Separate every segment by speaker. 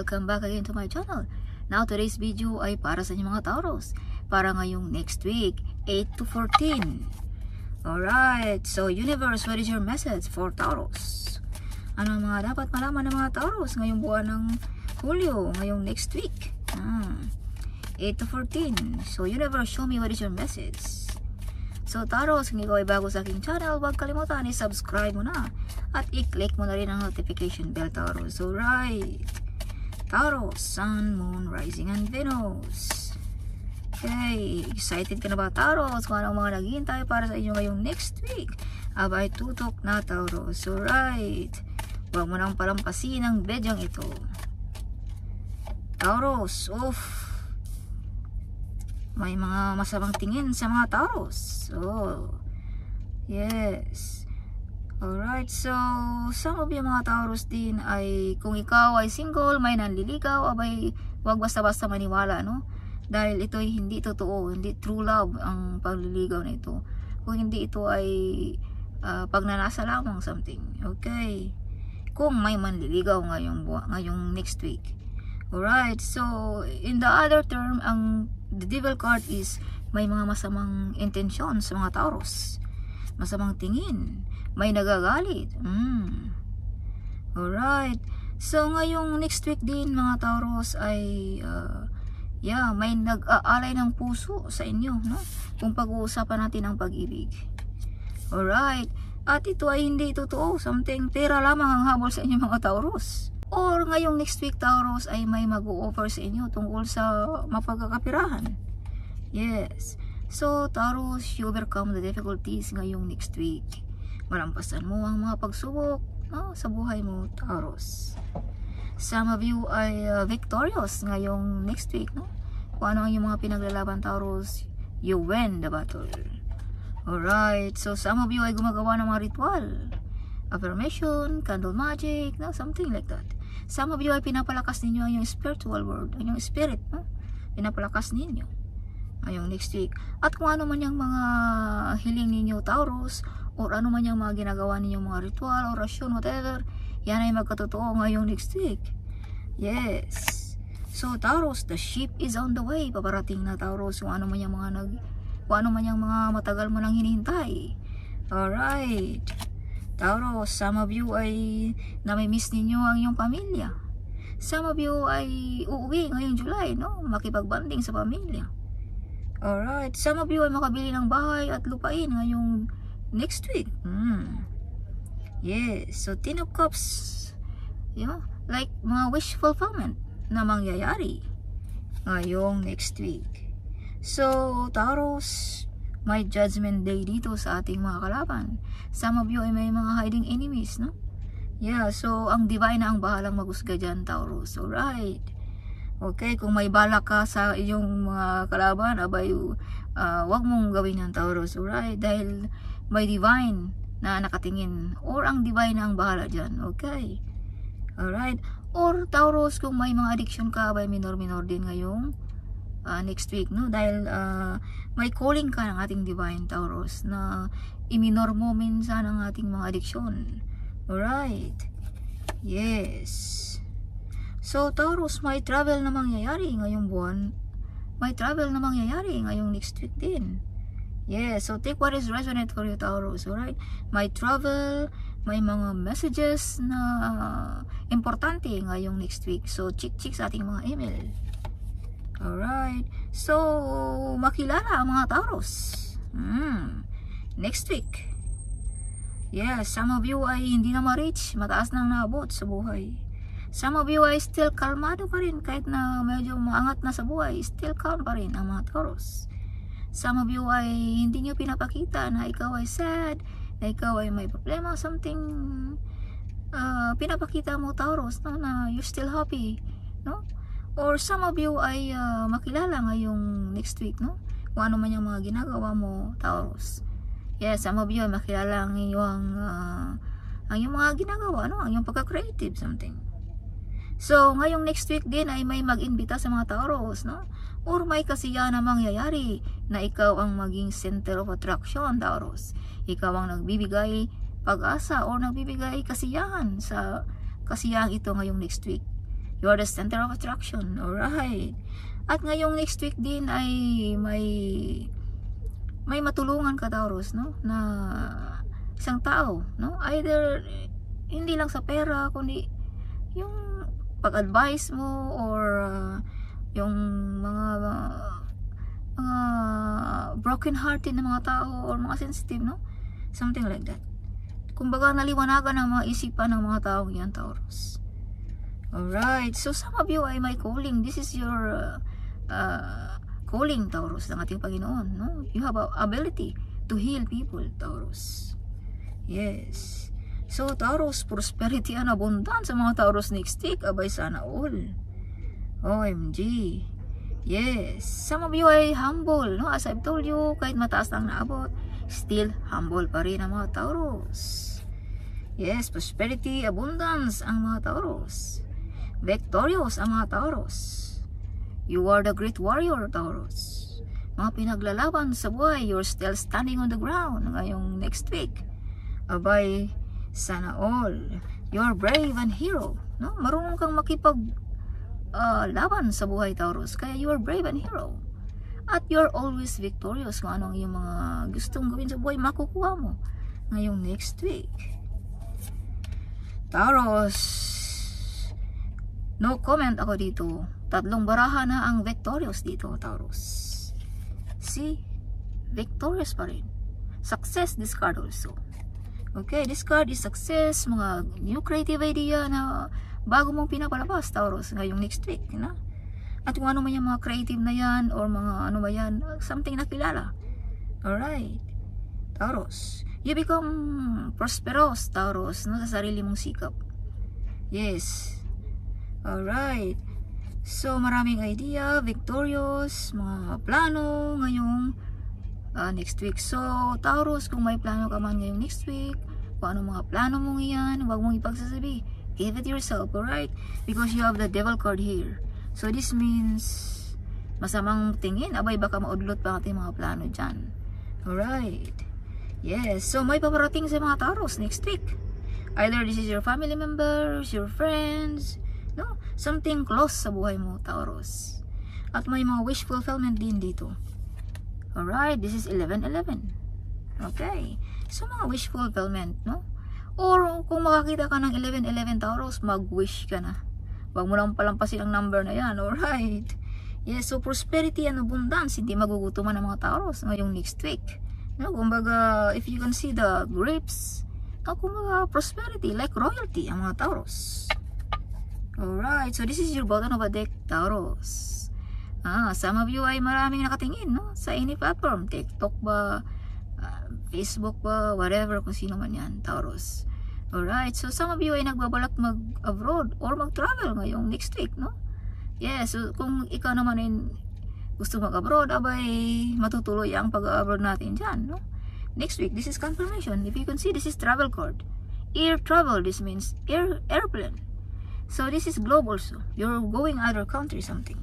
Speaker 1: welcome back again to my channel. Now today's video ay para sa inyo mga Taurus, para ngayong next week 8 to 14. Alright, so universe, what is your message for Taurus? Ano ang mga dapat malaman ng mga Taurus ngayong buwan ng Hulyo, ngayong next week 8 to 14. So universe, show me what is your message. So Taurus, kung ikaw ay bago sa aking channel, huwag kalimutan i-subscribe mo na at i-click mo na rin ang notification bell, Taurus. Alright, Taurus, Sun, Moon, Rising, and Venus. Okay, excited ka na ba, Taurus? Kung anong mga naghihintay para sa inyo ngayong next week, abay tutok na, Taurus. Alright, huwag mo nang palampasin ang bedyang ito, Taurus. May mga masamang tingin sa mga Taurus. Yes. Alright, so some of you mga Taurus din ay, kung ikaw ay single, may nanliligaw, abay wag basta-basta maniwala, no? Dahil ito ay hindi totoo, hindi true love ang pagliligaw na ito. Kung hindi ito ay pagnanasa lamang, something. Okay, kung may manliligaw ngayong next week. Alright, so in the other term, the devil card is may mga masamang intensyon sa mga Taurus, masamang tingin, may nagagalit. Alright, so ngayong next week din mga Taurus ay may nag-aalay ng puso sa inyo, no? Kung pag-uusapan natin ang pag-ibig. Alright, at ito ay hindi totoo, something pera lamang ang habol sa inyo mga Taurus. Or ngayong next week, Taurus, ay may mag-o-offer sa inyo tungkol sa mapagkakapirahan. Yes, so Taurus, you overcome the difficulties ngayong next week. Malampasan mo ang mga pagsubok, no, sa buhay mo, Taurus. Some of you ay victorious ngayong next week, no? Kung ano ang yung mga pinaglalaban, Taurus, you win the battle. Alright, so some of you ay gumagawa ng mga ritual, affirmation, candle magic, no? Something like that. Some of you ay pinapalakas ninyo ang yung spiritual world, ang yung spirit, no? Pinapalakas ninyo ngayong next week. At kung ano man yung mga hiling ninyo, Taurus, or ano man yung mga ginagawa ninyong mga ritual, orasyon, whatever, yan ay magkatotoo ngayong next week. Yes. So Taurus, the ship is on the way. Paparating na, Taurus, kung ano man yung mga matagal mo nang hinihintay. Alright, Taurus, some of you ay namimiss ninyo ang iyong pamilya. Some of you ay uuwi ngayong July, no? Makipagbanding sa pamilya. Alright, some of you ay makabili ng bahay at lupain ngayong next week. Yes, so Ten of Cups, like mga wish fulfillment na mangyayari ngayong next week. So Taurus, may judgment day dito sa ating mga kalaban. Some of you ay may mga hiding enemies, no? Yeah, so ang divine na ang bahalang maghusga dyan, Taurus. Alright, okay, kung may balak ka sa iyong mga kalaban, abay wag mong gawin yan, Taurus. Alright, dahil may divine na nakatingin, or ang divine na ang bahala dyan. Okay, alright. Or Taurus, kung may mga addiction ka, abay minor din ngayong next week, no? Dahil may calling ka ng ating divine, Taurus, na i-minor mo minsan ang ating mga addiction. Alright, yes. So Taurus, may travel na mangyayari ngayong buwan. May travel na mangyayari ngayong next week din. Yes, so take what is resonant for you, Taurus. Alright, may travel, may mga messages na importante ngayong next week. So check sa ating mga email. Alright, so makilala ang mga Taurus next week. Yes, some of you ay hindi na ma-reach, mataas nang naabot sa buhay. Some of you ay still kalmado pa rin, kahit na medyo maangat na sa buhay, still calm pa rin ang mga Taurus. Some of you ay hindi nyo pinapakita na ikaw ay sad, na ikaw ay may problema, something pinapakita mo, Taurus, no, na you're still happy, no? Or some of you ay makilala ngayong next week, no? Kung ano man yung mga ginagawa mo, Taurus. Yes, some of you ay makilala ang iyong mga ginagawa, no? Ang iyong pagka-creative, something. So ngayong next week din ay may mag-imbita sa mga Taurus, no? Or may kasiyahan na mangyayari na ikaw ang maging center of attraction, Taurus. Ikaw ang nagbibigay pag-asa o nagbibigay kasiyahan sa kasiyahang ito ngayong next week. You are the center of attraction. Alright. At ngayong next week din ay may matulungan ka, Taurus, no? Na isang tao, no? Either hindi lang sa pera, kundi yung pag-advise mo or yung mga broken hearted na mga tao or mga sensitive, no? Something like that. Kumbaga naliwanagan ang mga isipan ng mga taong yan, Taurus. Alright, so some of you ay may calling. This is your calling, Taurus, ng ating Panginoon, no? You have a ability to heal people, Taurus. Yes. So, Taurus, prosperity and abundance sa mga Taurus next week. Abay, sana all. OMG. Yes. Some of you ay humble, no? As I've told you, kahit mataas lang naabot, still humble pa rin ang mga Taurus. Yes, prosperity, abundance ang mga Taurus. Victorious ang mga Taurus. You are the great warrior, Taurus. Mga pinaglalaban sa buhay, you're still standing on the ground ngayong next week. Abay, sana all. You're brave and hero, no? Marunong kang makipag laban sa buhay, Taurus. Kaya you're brave and hero. At you're always victorious kung anong yung mga gustong gawin sa buhay, makukuha mo ngayong next week. Taurus, no comment ako dito. Tatlong baraha na ang victorious dito, Taurus. See? Victorious pa rin. Success, this card also. Okay, this card is success, mga new creative idea na bago mong pinapalabas, Taurus, ngayong next week, na? At kung ano man yung mga creative na yan, or mga ano ba yan, something na kilala. Alright. Taurus, you become prosperous, Taurus, no, sa sarili mong sikap. Yes. Alright. So, maraming idea, victorious, mga plano ngayong next week. So, Taurus, kung may plano ka man ngayong next week, kung ano mga plano mong iyan, huwag mong ipagsasabi. Give it yourself, alright? Because you have the devil card here. So, this means masamang tingin. Abay, baka maudlot pa ating mga plano dyan. Alright. Yes. So, may paparating sa mga Taurus next week. Either this is your family members, your friends, no? Something close sa buhay mo, Taurus. At may mga wish fulfillment din dito. Alright, this is 11-11. Okay. So, mga wish fulfillment, no? Or, kung makakita ka ng 11-11, Taurus, mag-wish ka na. Huwag mo lang palampasin ang number na yan. Alright. Yes, so prosperity and abundance, hindi magugutuman ng mga Taurus ngayong next week. No? Kumbaga, if you can see the grapes, no? Kumbaga, prosperity, like royalty, ang mga Taurus. Alright, so this is your bottom of a deck, Taurus. Some of you ay maraming nakatingin, no? Sa any platform, TikTok ba, Facebook ba, whatever, kung sino man yan, Taurus. Alright, so some of you ay nagbabalak mag-abroad or mag-travel ngayong next week, no? Yes, so kung ikaw naman ay gusto mag-abroad, abay, matutuloy ang pag-abroad natin dyan, no? Next week, this is confirmation. If you can see, this is travel card. Air travel, this means airplane. So this is global also. You're going other country something.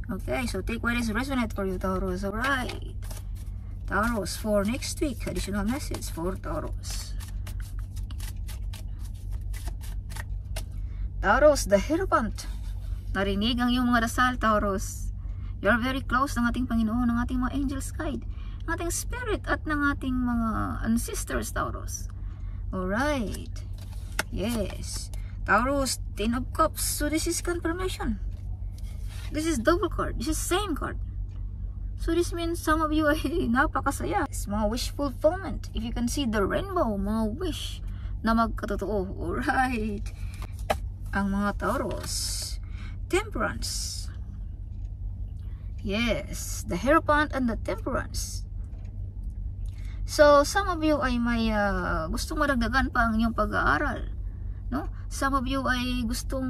Speaker 1: Okay, so take what is resonate for you, Taurus. Alright. Taurus, for next week, additional message for Taurus. Taurus, the Hierophant. Narinig ang iyong mga dasal, Taurus. You're very close ng ating Panginoon, ng ating mga angels guide, ng ating spirit, at ng ating mga ancestors, Taurus. Alright. Yes. Taurus, 10 of Cups. So this is confirmation. This is double card. This is same card. So this means some of you ay napakasaya. It's mga wish fulfillment. If you can see the rainbow, mga wish na magkatotoo. Alright. Ang mga Taurus. Temperance. Yes. The Hierophant and the Temperance. So some of you ay may gustong madagdagan pa ang inyong pag-aaral. No? Some of you ay gustong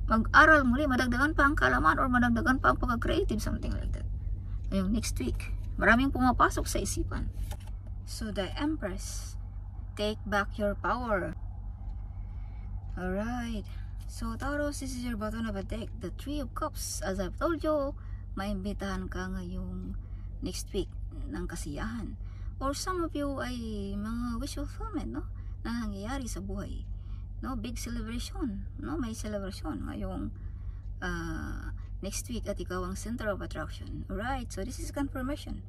Speaker 1: mag-aral muli, madagdagan pa ang kaalaman or madagdagan pa ang pagka-creative, something like that. Ngayong next week, maraming pumapasok sa isipan. So the Empress, take back your power. Alright. So Taurus, this is your bottom of a deck, the 3 of Cups. As I've told you, maimbitahan ka ngayong next week ng kasiyahan. Or some of you ay mga wish fulfillment, no? Na nangyayari sa buhay no, big celebration, no, may celebration ngayong next week at ikaw ang center of attraction. Alright, so this is confirmation,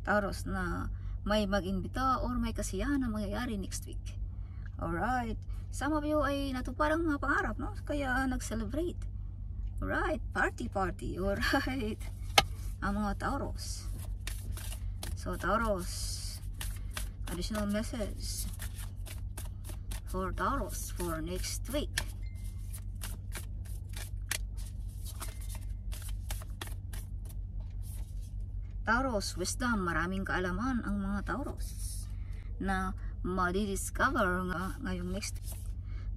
Speaker 1: Taurus, na may mag-imbita or may kasiyahan na mangyayari next week. Alright, some of you ay natuparang mga pangarap, no, kaya nag-celebrate. Alright, party. Alright, ang mga Taurus. So Taurus, additional message for Taurus for next week. Taurus, wisdom, maraming kaalaman ang mga Taurus na madidiscover ngayong next week.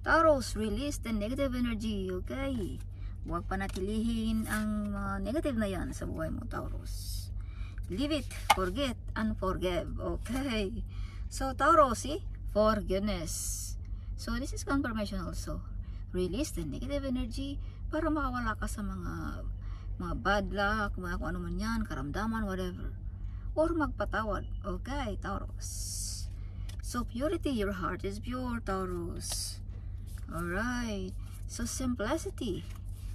Speaker 1: Taurus, release the negative energy, okay? Huwag panatilihin ang mga negative na yan sa buhay mo, Taurus. Leave it, forget, and forgive, okay? So Taurus, see? Forgiveness. So this is confirmation also. Release the negative energy para makawala ka sa mga bad luck, mga kung ano man yan, karamdaman, whatever. Or magpatawad, okay, Taurus. So purity, your heart is pure, Taurus. Alright. So simplicity,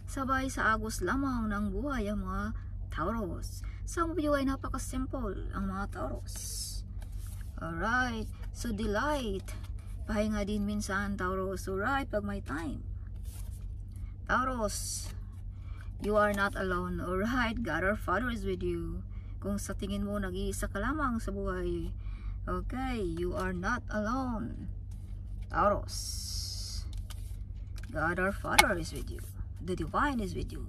Speaker 1: sabay sa agos lamang ng buhay ang mga Taurus. Some of you ay napaka-simple ang mga Taurus. Alright. So delight, pahinga din minsan, Taurus. Alright, pag may time. Taurus, you are not alone. Alright, God our Father is with you. Kung sa tingin mo nag-iisa ka lamang sa buhay, okay, you are not alone, Taurus. God our Father is with you. The Divine is with you.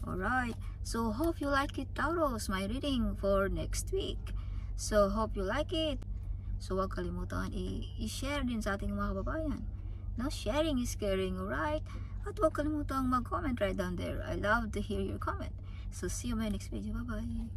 Speaker 1: Alright, so hope you like it, Taurus, my reading for next week. So hope you like it. So huwag kalimutan i-share din sa ating mga kababayan. No, sharing is caring, alright? At huwag kalimutan mag-comment right down there. I love to hear your comment. So see you in my next video. Bye-bye.